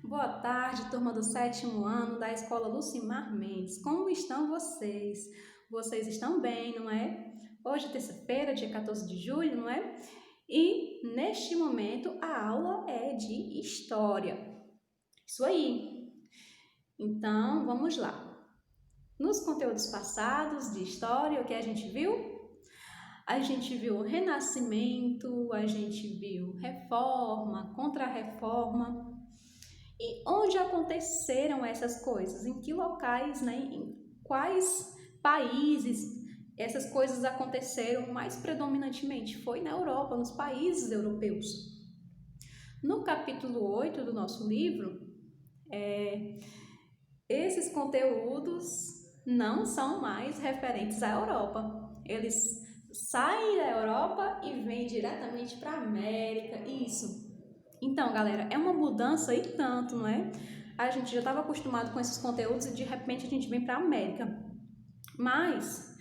Boa tarde, turma do 7º ano da Escola Lucimar Mendes. Como estão vocês? Vocês estão bem, não é? Hoje é terça-feira, dia 14 de julho, não é? E neste momento a aula é de História. Isso aí! Então, vamos lá. Nos conteúdos passados de História, o que a gente viu? A gente viu Renascimento, a gente viu Reforma, Contra-Reforma. E onde aconteceram essas coisas? Em que locais, né? Em quais países essas coisas aconteceram mais predominantemente? Foi na Europa, nos países europeus. No capítulo 8 do nosso livro, esses conteúdos não são mais referentes à Europa. Eles saem da Europa e vêm diretamente para a América. Isso. Então, galera, é uma mudança e tanto, não é? A gente já estava acostumado com esses conteúdos e de repente a gente vem para a América. Mas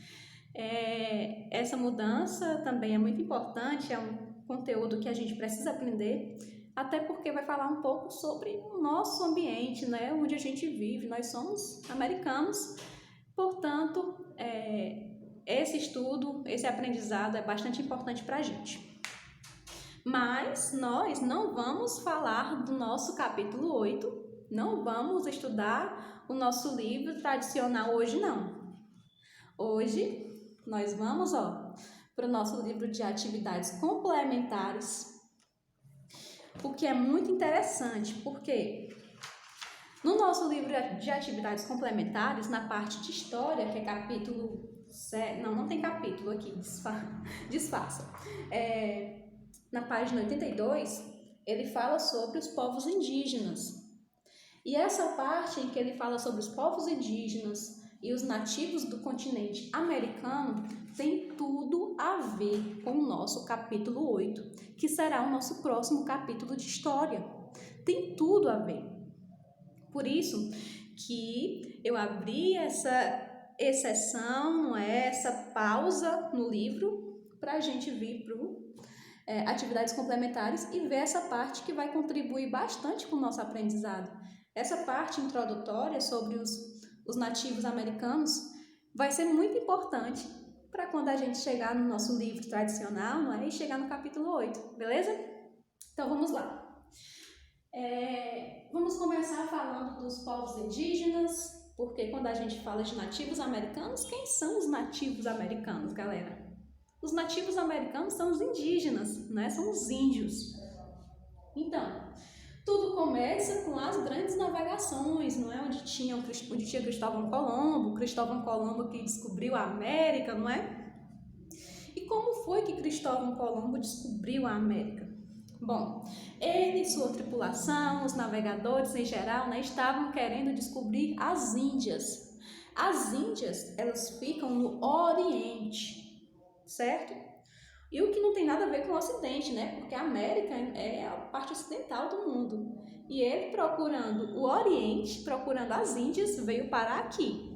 essa mudança também é muito importante, é um conteúdo que a gente precisa aprender, até porque vai falar um pouco sobre o nosso ambiente, né? Onde a gente vive. Nós somos americanos, portanto, esse estudo, esse aprendizado é bastante importante para a gente. Mas nós não vamos falar do nosso capítulo 8, não vamos estudar o nosso livro tradicional hoje, não. Hoje nós vamos para o nosso livro de atividades complementares, o que é muito interessante, porque no nosso livro de atividades complementares, na parte de história, que é capítulo 7, não tem capítulo aqui, disfarça. Na página 82, ele fala sobre os povos indígenas. E essa parte em que ele fala sobre os povos indígenas e os nativos do continente americano tem tudo a ver com o nosso capítulo 8, que será o nosso próximo capítulo de história. Tem tudo a ver. Por isso que eu abri essa exceção, essa pausa no livro, para a gente vir para atividades complementares e ver essa parte que vai contribuir bastante com o nosso aprendizado. Essa parte introdutória sobre os nativos americanos vai ser muito importante para quando a gente chegar no nosso livro tradicional, não é? E chegar no capítulo 8, beleza? Então vamos lá. Vamos começar falando dos povos indígenas, porque quando a gente fala de nativos americanos, quem são os nativos americanos, galera? Os nativos americanos são os indígenas, né? São os índios. Então, tudo começa com as grandes navegações, não é? Onde tinha Cristóvão Colombo que descobriu a América, não é? E como foi que Cristóvão Colombo descobriu a América? Bom, ele e sua tripulação, os navegadores em geral, né, estavam querendo descobrir as Índias. As Índias, elas ficam no Oriente, certo? E o que não tem nada a ver com o Ocidente, né? Porque a América é a parte ocidental do mundo. E ele, procurando o Oriente, procurando as Índias, veio parar aqui.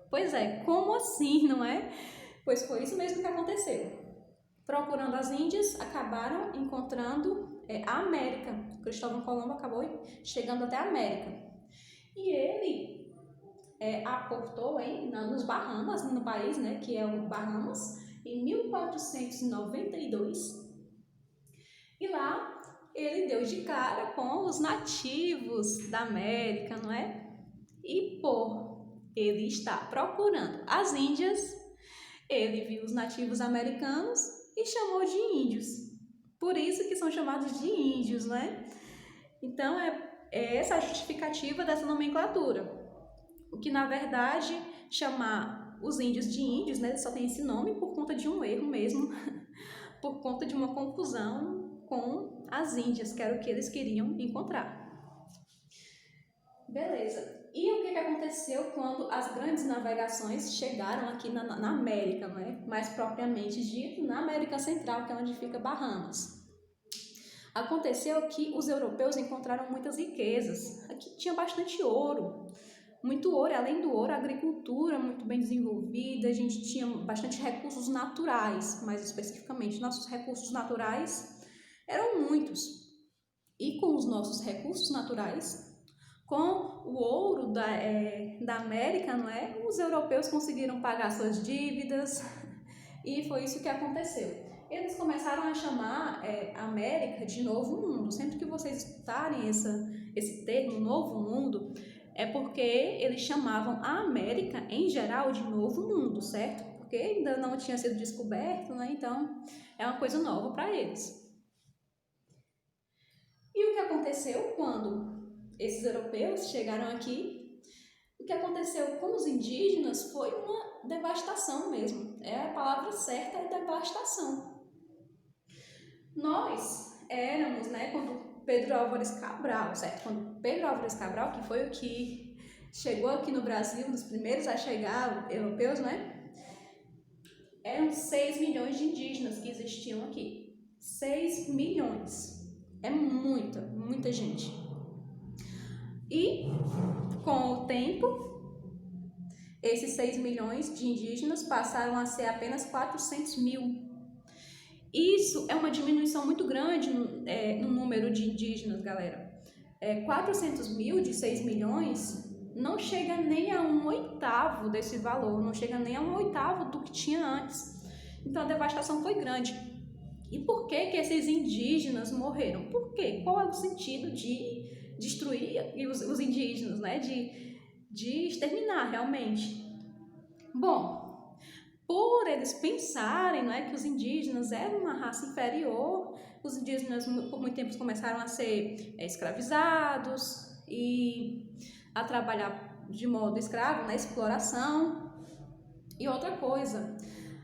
Pois é, como assim, não é? Pois foi isso mesmo que aconteceu. Procurando as Índias, acabaram encontrando a América. Cristóvão Colombo acabou chegando até a América. E ele aportou nos Bahamas, no país, né, que é o Bahamas, em 1492. E lá ele deu de cara com os nativos da América, não é? E por ele estar procurando as Índias, ele viu os nativos americanos e chamou de índios. Por isso que são chamados de índios, não é? Então é essa a justificativa dessa nomenclatura. O que na verdade chamar os índios de índios, né? Só tem esse nome por conta de um erro mesmo, por conta de uma confusão com as Índias, que era o que eles queriam encontrar. Beleza. E o que aconteceu quando as grandes navegações chegaram aqui na América, não é? Mais propriamente dito, na América Central, que é onde fica Bahamas. Aconteceu que os europeus encontraram muitas riquezas. Aqui tinha bastante ouro. Muito ouro, além do ouro, a agricultura muito bem desenvolvida, a gente tinha bastante recursos naturais, mais especificamente, nossos recursos naturais eram muitos. e com os nossos recursos naturais, com o ouro da América, não é? Os europeus conseguiram pagar suas dívidas e foi isso que aconteceu. Eles começaram a chamar a América de Novo Mundo. Sempre que vocês escutarem esse termo, Novo Mundo, é porque eles chamavam a América, em geral, de Novo Mundo, certo? Porque ainda não tinha sido descoberto, né? Então, é uma coisa nova para eles. E o que aconteceu quando esses europeus chegaram aqui? O que aconteceu com os indígenas foi uma devastação mesmo. A palavra certa é devastação. Nós éramos, né, quando Pedro Álvares Cabral, certo? Quando Pedro Álvares Cabral, que foi o que chegou aqui no Brasil, um dos primeiros a chegar, europeus, né? Eram 6 milhões de indígenas que existiam aqui. 6 milhões. É muita gente. E, com o tempo, esses 6 milhões de indígenas passaram a ser apenas 400 mil. Isso é uma diminuição muito grande no número de indígenas, galera. 400 mil de 6 milhões não chega nem a 1/8 desse valor, não chega nem a 1/8 do que tinha antes. Então a devastação foi grande. E por que esses indígenas morreram? Por quê? Qual é o sentido de destruir os indígenas, né? De exterminar realmente? Bom, por eles pensarem, né, que os indígenas eram uma raça inferior, os indígenas por muito tempo começaram a ser escravizados e a trabalhar de modo escravo, na exploração. E outra coisa,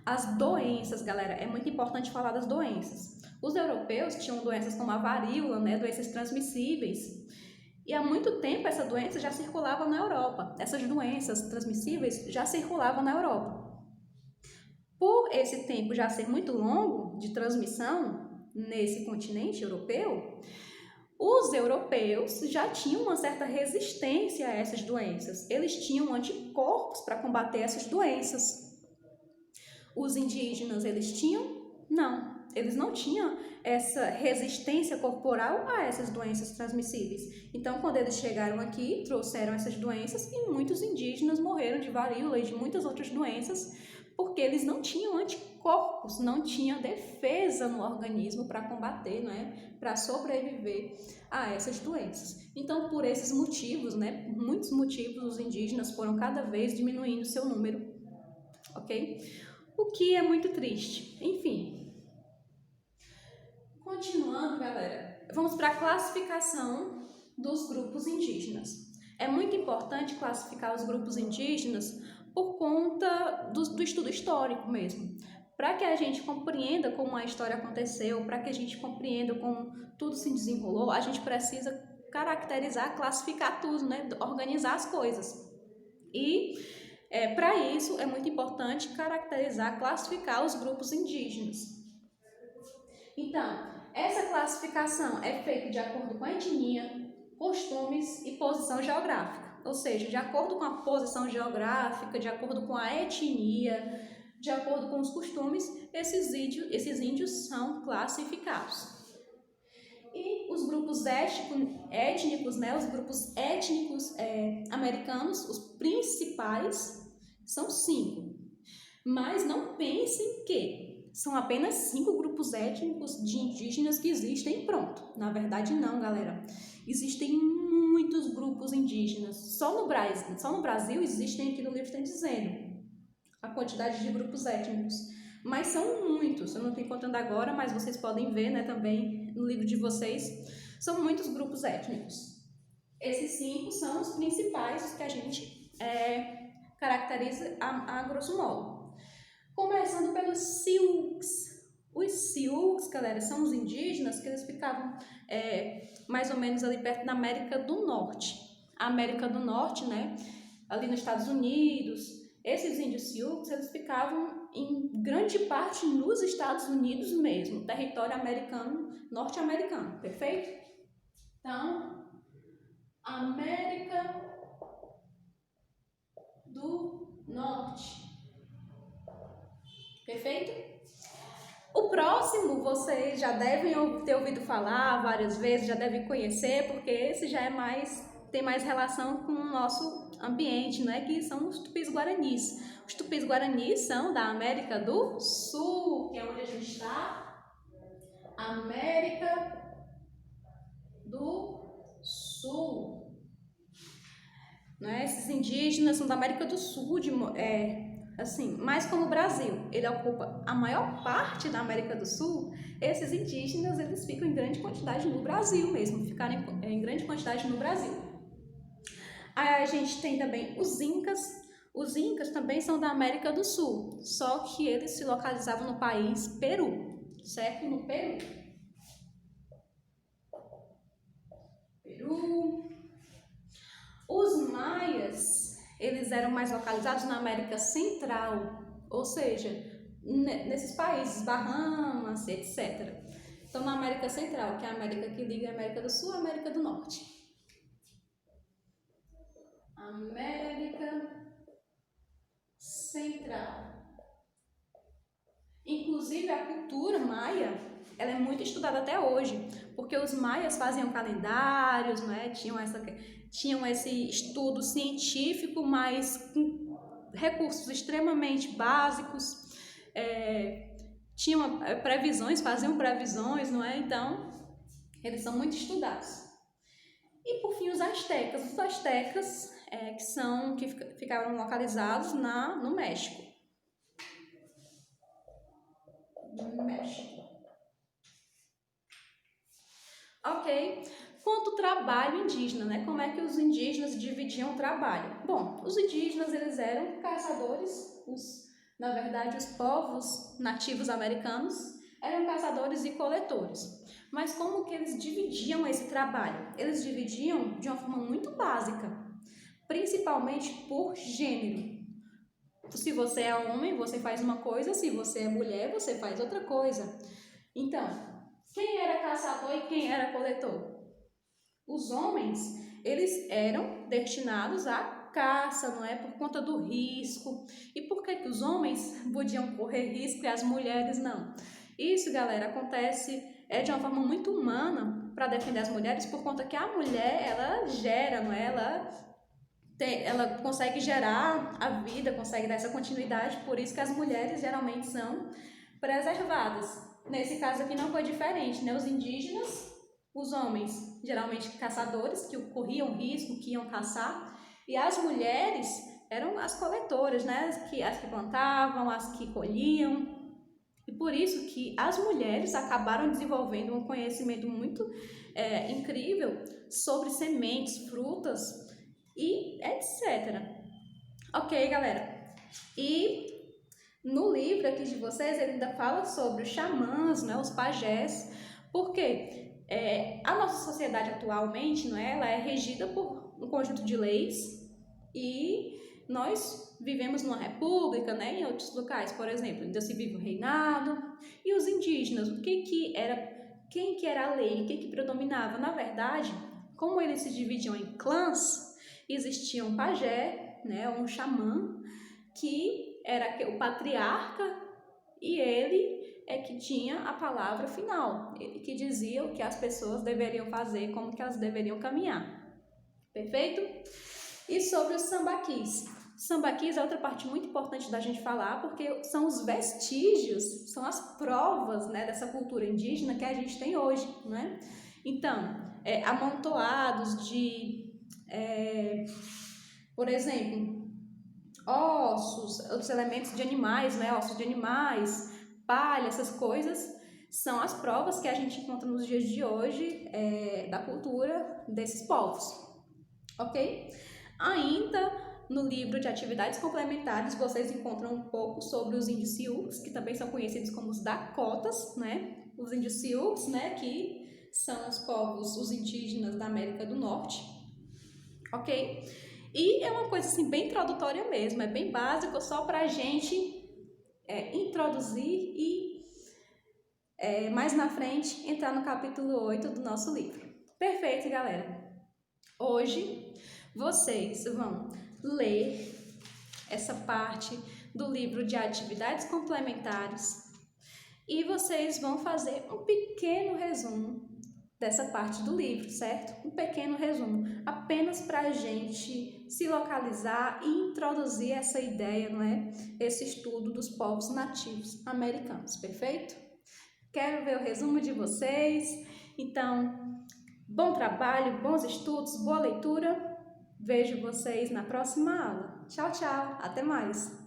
as doenças, galera, é muito importante falar das doenças. Os europeus tinham doenças como a varíola, né, doenças transmissíveis. E há muito tempo essa doença já circulava na Europa. Essas doenças transmissíveis já circulavam na Europa. Por esse tempo já ser muito longo de transmissão nesse continente europeu, os europeus já tinham uma certa resistência a essas doenças. Eles tinham anticorpos para combater essas doenças. Os indígenas, eles tinham? Não. Eles não tinham essa resistência corporal a essas doenças transmissíveis. Então, quando eles chegaram aqui, trouxeram essas doenças e muitos indígenas morreram de varíola e de muitas outras doenças porque eles não tinham anticorpos, não tinham defesa no organismo para combater, né, para sobreviver a essas doenças. Então, por esses motivos, né, por muitos motivos, os indígenas foram cada vez diminuindo seu número, ok? O que é muito triste. Enfim, continuando, galera, vamos para a classificação dos grupos indígenas. É muito importante classificar os grupos indígenas por conta do estudo histórico mesmo. Para que a gente compreenda como a história aconteceu, para que a gente compreenda como tudo se desenrolou, a gente precisa caracterizar, classificar tudo, né? Organizar as coisas. E para isso é muito importante caracterizar, classificar os grupos indígenas. Então, essa classificação é feita de acordo com a etnia, costumes e posição geográfica. Ou seja, de acordo com a posição geográfica, de acordo com a etnia, de acordo com os costumes, esses índios são classificados. E os grupos étnicos, né, os grupos étnicos americanos, os principais, são 5. Mas não pensem que são apenas 5 grupos étnicos de indígenas que existem, pronto. Na verdade, não, galera. Existem muitos grupos indígenas. Só no Brasil existem, aqui no livro está dizendo a quantidade de grupos étnicos. Mas são muitos. Eu não estou encontrando agora, mas vocês podem ver, né, também no livro de vocês. São muitos grupos étnicos. Esses 5 são os principais, os que a gente caracteriza a grosso modo. Começando pelos Sioux. Os Sioux, galera, são os indígenas que eles ficavam mais ou menos ali perto da América do Norte. A América do Norte, né, ali nos Estados Unidos. Esses índios Sioux, eles ficavam em grande parte nos Estados Unidos mesmo, território americano, norte-americano, perfeito? Então, América do Norte. Perfeito? O próximo vocês já devem ter ouvido falar várias vezes, já devem conhecer, porque esse já tem mais relação com o nosso ambiente, né? Que são os tupis-guaranis. Os tupis-guaranis são da América do Sul, que é onde a gente está. América do Sul. Né? Esses indígenas são da América do Sul, assim, mas como o Brasil, ele ocupa a maior parte da América do Sul, esses indígenas, eles ficam em grande quantidade no Brasil mesmo, ficaram em grande quantidade no Brasil. Aí a gente tem também os Incas também são da América do Sul, só que eles se localizavam no país Peru, certo? No Peru. Os maias, eles eram mais localizados na América Central, ou seja, nesses países, Bahamas, etc. Então, na América Central, que é a América que liga a América do Sul e a América do Norte. América Central. Inclusive, a cultura maia, ela é muito estudada até hoje, porque os maias faziam calendários, né? Tinham esse estudo científico, mas com recursos extremamente básicos, faziam previsões, não é? Então, eles são muito estudados. E por fim, os astecas. Os astecas que ficaram localizados no México. Ok. Quanto ao trabalho indígena, né? Como é que os indígenas dividiam o trabalho? Bom, os indígenas, eles eram caçadores, na verdade, os povos nativos americanos eram caçadores e coletores. Mas como que eles dividiam esse trabalho? Eles dividiam de uma forma muito básica, principalmente por gênero. Se você é homem, você faz uma coisa, se você é mulher, você faz outra coisa. Então, quem era caçador e quem era coletor? Os homens, eles eram destinados à caça, não é? Por conta do risco. E por que os homens podiam correr risco e as mulheres não? Isso, galera, acontece de uma forma muito humana para defender as mulheres, por conta que a mulher, ela gera, não é? Ela consegue gerar a vida, consegue dar essa continuidade, por isso que as mulheres geralmente são preservadas. Nesse caso aqui não foi diferente, né? Os indígenas, os homens, geralmente caçadores, que corriam risco, que iam caçar, e as mulheres eram as coletoras, né? As que plantavam, as que colhiam. E por isso que as mulheres acabaram desenvolvendo um conhecimento muito incrível sobre sementes, frutas e etc. Ok, galera? E no livro aqui de vocês, ele ainda fala sobre os xamãs, né, os pajés, porque a nossa sociedade atualmente, não é, ela é regida por um conjunto de leis e nós vivemos numa república, né, em outros locais, por exemplo, ainda se vive o reinado. E os indígenas, quem que era a lei, o que predominava? Na verdade, como eles se dividiam em clãs, existia um pajé, né, um xamã, que era o patriarca, e ele é que tinha a palavra final, ele que dizia o que as pessoas deveriam fazer, como que elas deveriam caminhar. Perfeito? E sobre os sambaquis. Sambaquis é outra parte muito importante da gente falar, porque são os vestígios, são as provas, né, dessa cultura indígena que a gente tem hoje, né? Então, amontoados de, por exemplo, ossos, os elementos de animais, né, ossos de animais, palha, essas coisas, são as provas que a gente encontra nos dias de hoje da cultura desses povos, ok? Ainda no livro de atividades complementares, vocês encontram um pouco sobre os índios Sioux, que também são conhecidos como os Dakotas, né? Os índios Sioux, né, que são os povos, os indígenas da América do Norte, ok? E é uma coisa assim bem introdutória mesmo, é bem básico, só para a gente introduzir e mais na frente entrar no capítulo 8 do nosso livro. Perfeito, galera! Hoje vocês vão ler essa parte do livro de atividades complementares e vocês vão fazer um pequeno resumo dessa parte do livro, certo? Um pequeno resumo, apenas para a gente se localizar e introduzir essa ideia, não é? Esse estudo dos povos nativos americanos, perfeito? Quero ver o resumo de vocês. Então, bom trabalho, bons estudos, boa leitura. Vejo vocês na próxima aula. Tchau, tchau. Até mais.